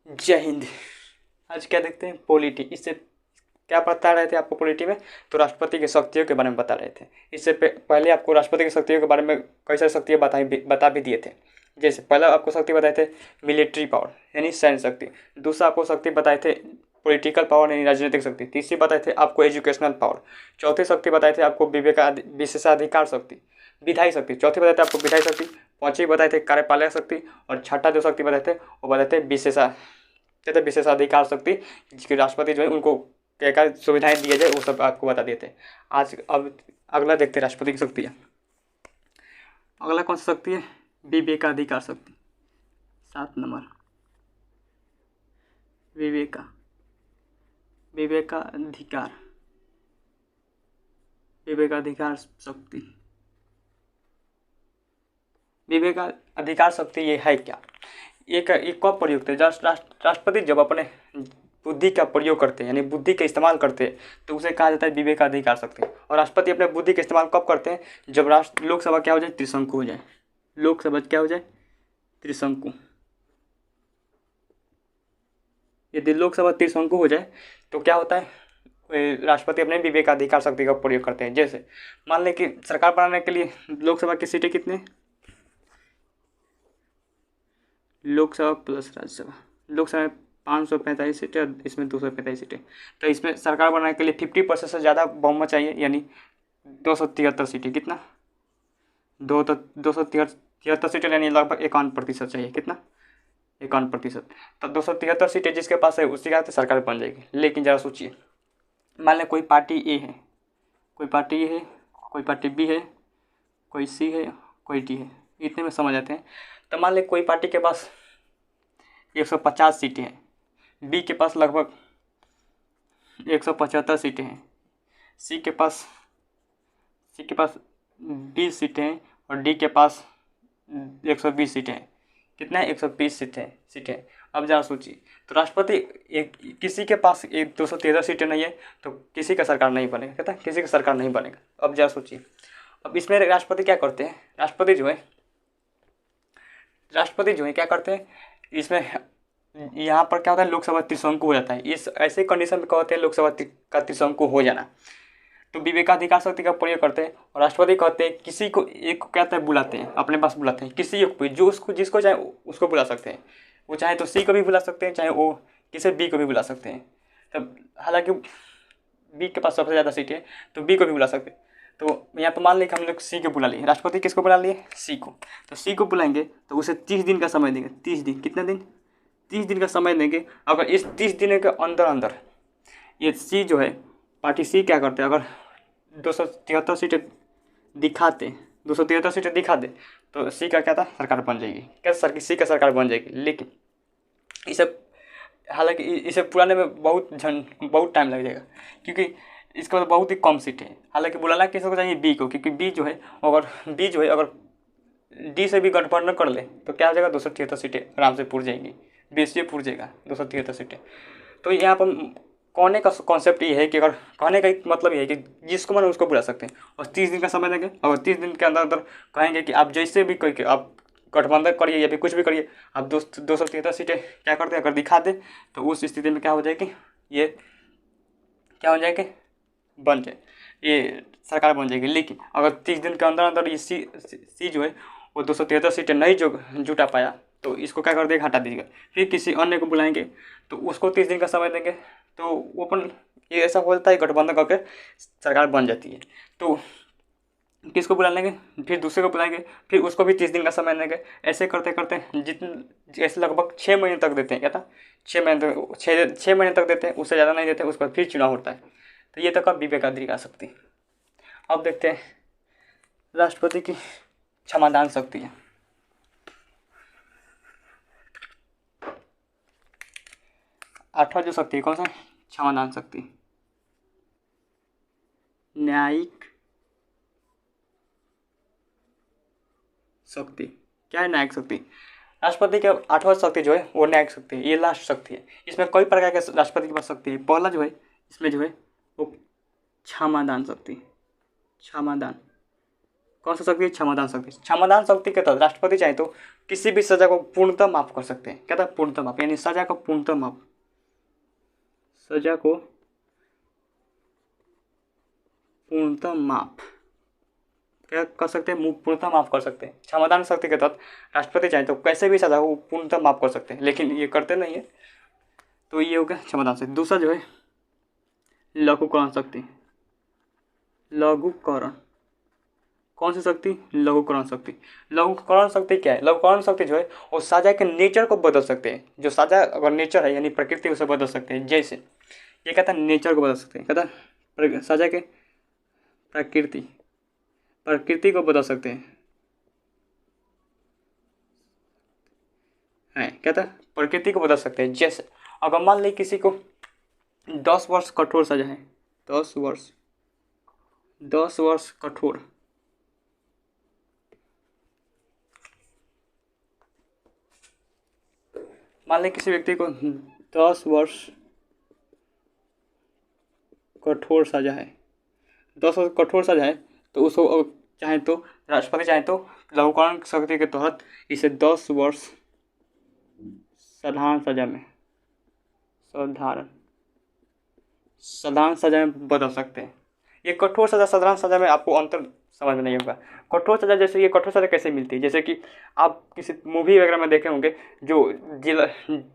जय हिंद। आज क्या देखते हैं, पॉलिटी। इससे क्या बता रहे थे आपको पॉलिटी में? तो राष्ट्रपति की शक्तियों के बारे में बता रहे थे। इससे पहले आपको राष्ट्रपति की शक्तियों के बारे में कई सारी शक्तियाँ बता भी दिए थे। जैसे पहला आपको शक्ति बताए थे मिलिट्री पावर यानी सैन्य शक्ति। दूसरा आपको शक्ति बताए थे पॉलिटिकल पावर यानी राजनीतिक शक्ति। तीसरी बताए थे आपको एजुकेशनल पावर। चौथी शक्ति बताए थे आपको विशेषाधिकार शक्ति, विधायी शक्ति। चौथी बताए थे आपको विधायी शक्ति। पांचवी बताए थे कार्यपालक शक्ति। और छठा जो शक्ति बताए थे वो बताए थे विशेषाधिकार शक्ति, जिसके राष्ट्रपति जो है उनको क्या क्या सुविधाएं दिया जाए वो सब आपको बता देते हैं। आज अब अगला देखते हैं राष्ट्रपति की शक्तियाँ। अगला कौन सी शक्ति है? विवेकाधिकार शक्ति। 7 नंबर विवेकाधिकार विवेकाधिकार शक्ति। विवेकाधिकार शक्ति ये है क्या? ये कब प्रयुक्त है? राष्ट्रपति जब अपने बुद्धि का प्रयोग करते हैं यानी बुद्धि का इस्तेमाल करते हैं तो उसे कहा जाता है विवेकाधिकार शक्ति। और राष्ट्रपति अपने बुद्धि का इस्तेमाल कब करते हैं? जब लोकसभा क्या हो जाए? त्रिशंकु हो जाए। लोकसभा क्या हो जाए? त्रिशंकु। यदि लोकसभा त्रिशंकु हो जाए तो क्या होता है? राष्ट्रपति अपने विवेकाधिकार शक्ति का प्रयोग करते हैं। जैसे मान लें कि सरकार बनाने के लिए लोकसभा की सीटें कितनी? लोकसभा प्लस राज्यसभा, लोकसभा 545 सीटें, इसमें 245 सीटें। तो इसमें सरकार बनाने के लिए 50% से ज़्यादा बहुमत चाहिए यानी 273 सीटें। कितना? 273 सीटें यानी लगभग 51% चाहिए। कितना? 51%। तो 273 सीटें जिसके पास है उसके हाथ सरकार बन जाएगी। लेकिन ज़रा सोचिए, मान लें कोई पार्टी ए है, कोई पार्टी ए है, कोई पार्टी बी है, कोई सी है, कोई डी है। इतने में समझ आते हैं। तो मान लें कोई पार्टी के पास 150 सीटें हैं, बी के पास लगभग 175 सीटें हैं, सी के पास 20 सीटें हैं और डी के पास 120 सीटें हैं। कितना है? 120 सीटें। अब जरा सोचिए, तो राष्ट्रपति किसी के पास 213 सीटें नहीं है तो किसी का सरकार नहीं बनेगा। कहता है किसी का सरकार नहीं बनेगा। अब जरा सोचिए, अब इसमें राष्ट्रपति क्या करते हैं? राष्ट्रपति जो है क्या करते हैं इसमें? यहाँ पर क्या होता है? लोकसभा त्रिशंकु हो जाता है। इस ऐसे कंडीशन में क्या होते हैं? लोकसभा का त्रिशंकु हो जाना। तो विवेकाधिकार शक्ति का प्रयोग करते हैं और राष्ट्रपति कहते हैं किसी को एक को कहते हैं बुलाते हैं, अपने पास बुलाते हैं किसी एक को, जो उसको जिसको चाहे उसको बुला सकते हैं। वो चाहे तो सी को भी बुला सकते हैं, चाहे वो किसी बी को भी बुला सकते हैं। तब हालांकि बी के पास सबसे ज़्यादा सीट है तो बी को भी बुला सकते हैं। तो यहाँ पर मान लें कि हम लोग सी को बुला लिए, राष्ट्रपति किसको बुला लिए? सी को। तो सी को बुलाएंगे तो उसे 30 दिन का समय देंगे। 30 दिन, कितना दिन? 30 दिन का समय देंगे। अगर इस 30 दिन के अंदर अंदर ये सी जो है, पार्टी सी क्या करते हैं? अगर 273 सीटें दिखाते 273 सीटें दिखा दे तो सी का क्या था? सरकार बन जाएगी। क्या सी का सरकार बन जाएगी। लेकिन इसे हालांकि इसे पुराने में बहुत टाइम लग जाएगा क्योंकि इसके बाद बहुत ही कम सीटें हैं। हालांकि बुलाना किसको चाहिए? बी को, क्योंकि बी जो है अगर डी से भी गठबंधन कर ले तो क्या हो जाएगा? 273 सीटें आराम से पूर जाएंगी। बी से पूर जाएगा 273 सीटें। तो यहाँ पर कहने का कॉन्सेप्ट ये है कि अगर कहने का एक मतलब ये है कि जिसको मन उसको बुला सकते हैं और 30 दिन का समय देंगे। और 30 दिन के अंदर अंदर कहेंगे कि आप जैसे भी कोई आप गठबंधन करिए या फिर कुछ भी करिए, आप 273 सीटें क्या करते हैं अगर दिखा दे तो उस स्थिति में क्या हो जाएगी? ये क्या हो जाएगी? बन जाए, ये सरकार बन जाएगी। लेकिन अगर 30 दिन के अंदर अंदर ये सी जो है वो 273 सीटें नहीं जुटा पाया तो इसको क्या कर देगा? हटा दीजिएगा। फिर किसी अन्य को बुलाएंगे तो उसको 30 दिन का समय देंगे तो वो अपन ये ऐसा होता है गठबंधन करके सरकार बन जाती है। तो किसको बुला लेंगे? फिर दूसरे को बुलाएंगे, फिर उसको भी 30 दिन का समय देंगे। ऐसे करते करते ऐसे लगभग 6 महीने तक देते हैं। क्या था? 6 महीने तक देते हैं, उससे ज़्यादा नहीं देते। उसके बाद फिर चुनाव होता है। तो ये तक आप विवेकाधिकार शक्ति। अब देखते हैं राष्ट्रपति की क्षमादान शक्ति है। 8वां जो शक्ति है कौन सा? क्षमादान शक्ति। न्यायिक शक्ति। क्या है न्यायिक शक्ति? राष्ट्रपति का 8वां शक्ति जो है वो न्यायिक शक्ति है। ये लास्ट शक्ति है। इसमें कई प्रकार के राष्ट्रपति के पास शक्ति है। पहला जो है इसमें जो है वो क्षमादान शक्ति। क्षमादान कौन सा शक्ति? क्षमादान शक्ति। क्षमादान शक्ति के तहत राष्ट्रपति चाहे तो किसी भी सजा को पूर्णतः माफ कर सकते हैं। क्या था? पूर्णतः माफ, यानी सजा को पूर्णतः माफ, सजा को पूर्णतः माफ क्या कर सकते हैं? पूर्णतः माफ कर सकते हैं। क्षमादान शक्ति के तहत राष्ट्रपति चाहे तो कैसे भी सजा को पूर्णतः माफ कर सकते हैं, लेकिन ये करते नहीं है। तो ये हो गया क्षमादान शक्ति। दूसरा जो है लघुकरण शक्ति। लघुकरण, कौन सी शक्ति? लघुकरण शक्ति। लघुकरण शक्ति क्या है? लघुकरण शक्ति जो है वो सजा के नेचर को बदल सकते हैं। जो सजा अगर नेचर है यानी प्रकृति, उसे बदल सकते हैं। जैसे ये कहता है नेचर को बदल सकते हैं, कहता है सजा के प्रकृति को बदल सकते हैं। कहता है प्रकृति को बदल सकते हैं। जैसे अगर मान ली किसी को 10 वर्ष कठोर सजा है, 10 वर्ष कठोर, मान लें किसी व्यक्ति को 10 वर्ष कठोर सजा है, 10 वर्ष कठोर सजा है, तो उसको चाहे तो राष्ट्रपति चाहे तो लघुकरण शक्ति के तहत इसे 10 वर्ष साधारण सजा में बदल सकते हैं। ये कठोर सजा साधारण सजा में आपको अंतर समझ में नहीं होगा। कठोर सजा जैसे, ये कठोर सजा कैसे मिलती है? जैसे कि आप किसी मूवी वगैरह में देखे होंगे, जो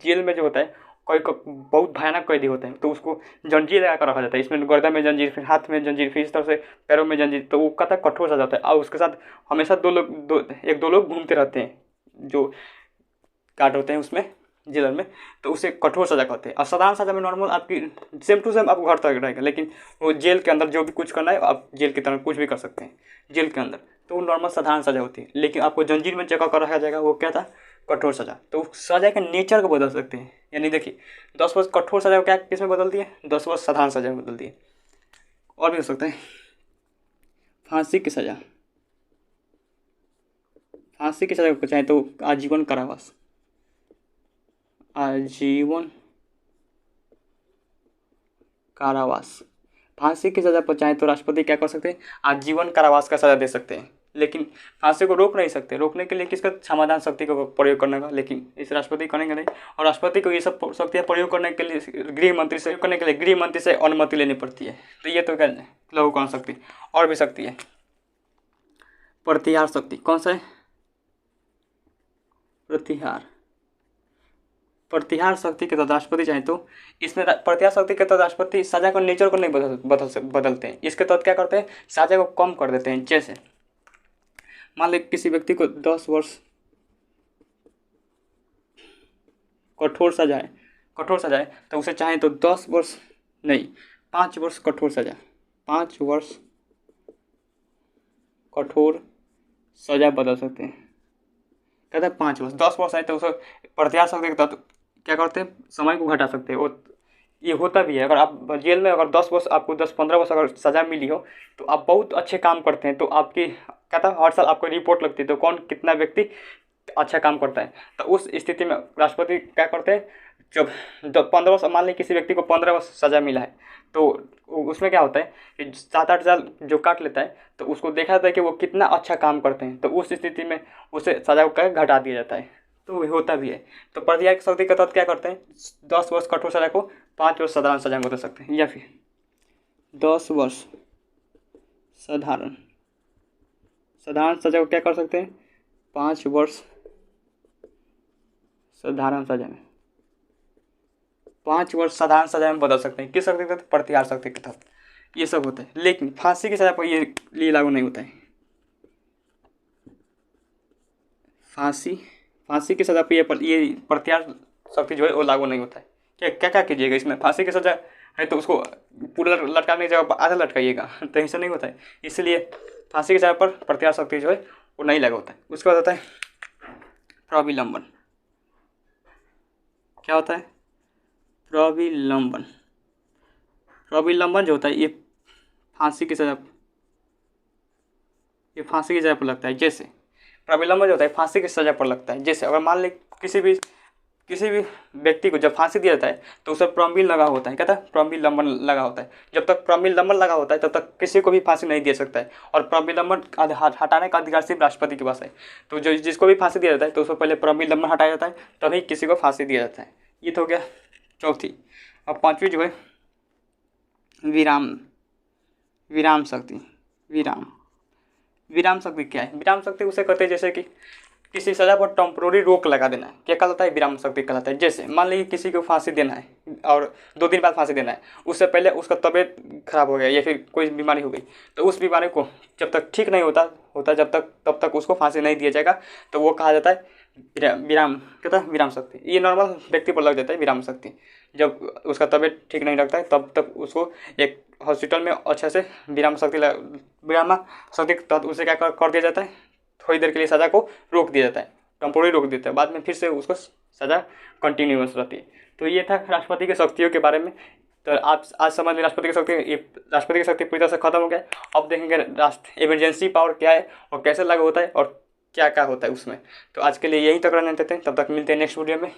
जेल में जो होता है, कोई बहुत भयानक कैदी होता है, तो उसको जंजीर लगा कर रखा जाता है। इसमें गर्दन में जंजीर, फिर हाथ में जंजीर, फिर इस तरह से पैरों में जंजीर, तो वो कहता कठोर सजा होता है। और उसके साथ हमेशा दो लोग घूमते रहते हैं, जो गार्ड होते हैं उसमें जेलर में, तो उसे कठोर सजा कहते हैं। और साधारण सजा में नॉर्मल आपकी सेम टू सेम आपको घर तक रहेगा, लेकिन वो जेल के अंदर जो भी कुछ करना है आप जेल की तरह कुछ भी कर सकते हैं जेल के अंदर, तो वो नॉर्मल साधारण सजा होती है। लेकिन आपको जंजीर में जगह कर रखा जाएगा, वो क्या था? कठोर सजा। तो सजा के नेचर को बदल सकते हैं। यानी देखिए 10 वर्ष कठोर सजा को क्या किस में बदल दिए? 10 वर्ष साधारण सजा में बदल दिए। और भी हो सकता है फांसी की सजा। फांसी की सजा को चाहे तो आजीवन कारावास, आजीवन कारावास। फांसी की सजा पर चाहे तो राष्ट्रपति क्या कर सकते हैं? आजीवन कारावास का सजा दे सकते हैं। लेकिन फांसी को रोक नहीं सकते। रोकने के लिए किसका? क्षमादान शक्ति का प्रयोग करने का। लेकिन इस राष्ट्रपति करेंगे नहीं, और राष्ट्रपति को ये सब शक्तियाँ प्रयोग करने के लिए गृह मंत्री से अनुमति लेनी पड़ती है। तो ये तो क्या लघुकरण शक्ति। और भी शक्ति है प्रतिहार शक्ति। कौन सा है? प्रतिहार शक्ति के तहत राष्ट्रपति चाहे तो इसमें प्रतिहार शक्ति के तहत राष्ट्रपति सजा का नेचर को नहीं बदलते हैं। इसके तहत क्या करते हैं? सजा को कम कर देते हैं। जैसे मान लें किसी व्यक्ति को 10 वर्ष कठोर सजा है, तो उसे चाहे तो 10 वर्ष नहीं 5 वर्ष कठोर सजा, 5 वर्ष कठोर सजा बदल सकते हैं। कहते हैं 5 वर्ष, 10 वर्ष है तो उसे प्रतिहार शक्ति के तहत क्या करते हैं? समय को घटा सकते हैं। और ये होता भी है। अगर आप जेल में अगर 10 वर्ष आपको 10-15 वर्ष अगर सज़ा मिली हो, तो आप बहुत अच्छे काम करते हैं, तो आपकी कहता है हर साल आपको रिपोर्ट लगती है, तो कौन कितना व्यक्ति अच्छा काम करता है। तो उस स्थिति में राष्ट्रपति क्या करते हैं? जब 15 वर्ष, मान लें किसी व्यक्ति को 15 वर्ष सज़ा मिला है, तो उसमें क्या होता है कि 7-8 साल जो काट लेता है, तो उसको देखा जाता है कि वो कितना अच्छा काम करते हैं, तो उस स्थिति में उसे सज़ा को घटा दिया जाता है। तो होता भी है। तो प्रतिहार शक्ति के तहत क्या करते हैं? 10 वर्ष कठोर सजा को 5 वर्ष साधारण सजा में बदल सकते हैं, या फिर 10 वर्ष साधारण सजा को क्या कर सकते हैं? 5 वर्ष साधारण सजा में, 5 वर्ष साधारण सजा में बदल सकते हैं। किस शक्ति के तहत? प्रतिहार शक्ति के तहत ये सब होता है। लेकिन फांसी की सजा पर ये लागू नहीं होता है। फांसी की सजा पर ये प्रतिहार शक्ति जो है वो लागू नहीं होता है। क्या कीजिएगा इसमें? फांसी की सजा है तो उसको पूरा लटकाने की जगह आधा लटकाइएगा, तो ऐसा नहीं होता है। इसलिए फांसी की सजा पर प्रतिहार शक्ति जो है वो नहीं लागू होता है। उसके बाद होता है प्रविलंबन। क्या होता है? प्रविलंबन जो होता है ये फांसी की सजा पर लगता है। जैसे प्रविलंबन जो होता है फांसी की सजा पर लगता है। जैसे अगर मान लें किसी भी किसी भी व्यक्ति को जब फांसी दिया जाता है तो उसे प्रॉम्बिल लगा होता है, कहता है प्रॉम्बिल नंबर लगा होता है। जब तक प्रॉम्बिल नंबर लगा होता है तब तक किसी को भी फांसी नहीं दे सकता है, और प्रॉम्बिल नंबर हटाने का अधिकार सिर्फ राष्ट्रपति के पास है। तो जो जिसको भी फांसी दिया जाता है तो उसको पहले प्रॉम्बिल नंबर हटाया जाता है, तभी किसी को फांसी दिया जाता है। ये तो हो गया चौथी। अब पाँचवीं जो है विराम शक्ति। विराम शक्ति क्या है? विराम शक्ति उसे कहते हैं जैसे कि किसी सज़ा पर टेम्पोररी रोक लगा देना है, क्या कहलाता है? विराम शक्ति कहलाता है। जैसे मान लीजिए किसी को फांसी देना है और 2 दिन बाद फांसी देना है, उससे पहले उसका तबीयत खराब हो गया या फिर कोई बीमारी हो गई, तो उस बीमारी को जब तक ठीक नहीं होता तब तक उसको फांसी नहीं दिया जाएगा। तो वो कहा जाता है कहता है विराम शक्ति। ये नॉर्मल व्यक्ति पर लग जाता है विराम शक्ति। जब उसका तबीयत ठीक नहीं लगता है तब तक उसको एक हॉस्पिटल में अच्छे से विराम शक्ति के तहत उसे क्या कर दिया जाता है, थोड़ी देर के लिए सज़ा को रोक दिया जाता है, टेम्पोररी रोक देता है, बाद में फिर से उसको सज़ा कंटिन्यूअस रहती है। तो ये था राष्ट्रपति की शक्तियों के बारे में। तो आप आज समझ लें राष्ट्रपति की शक्ति पूरी तरह से खत्म हो गया। अब देखेंगे इमरजेंसी पावर क्या है और कैसे लागू होता है और क्या क्या होता है उसमें। तो आज के लिए यहीं तक रहने देते हैं, तब तक मिलते हैं नेक्स्ट वीडियो में।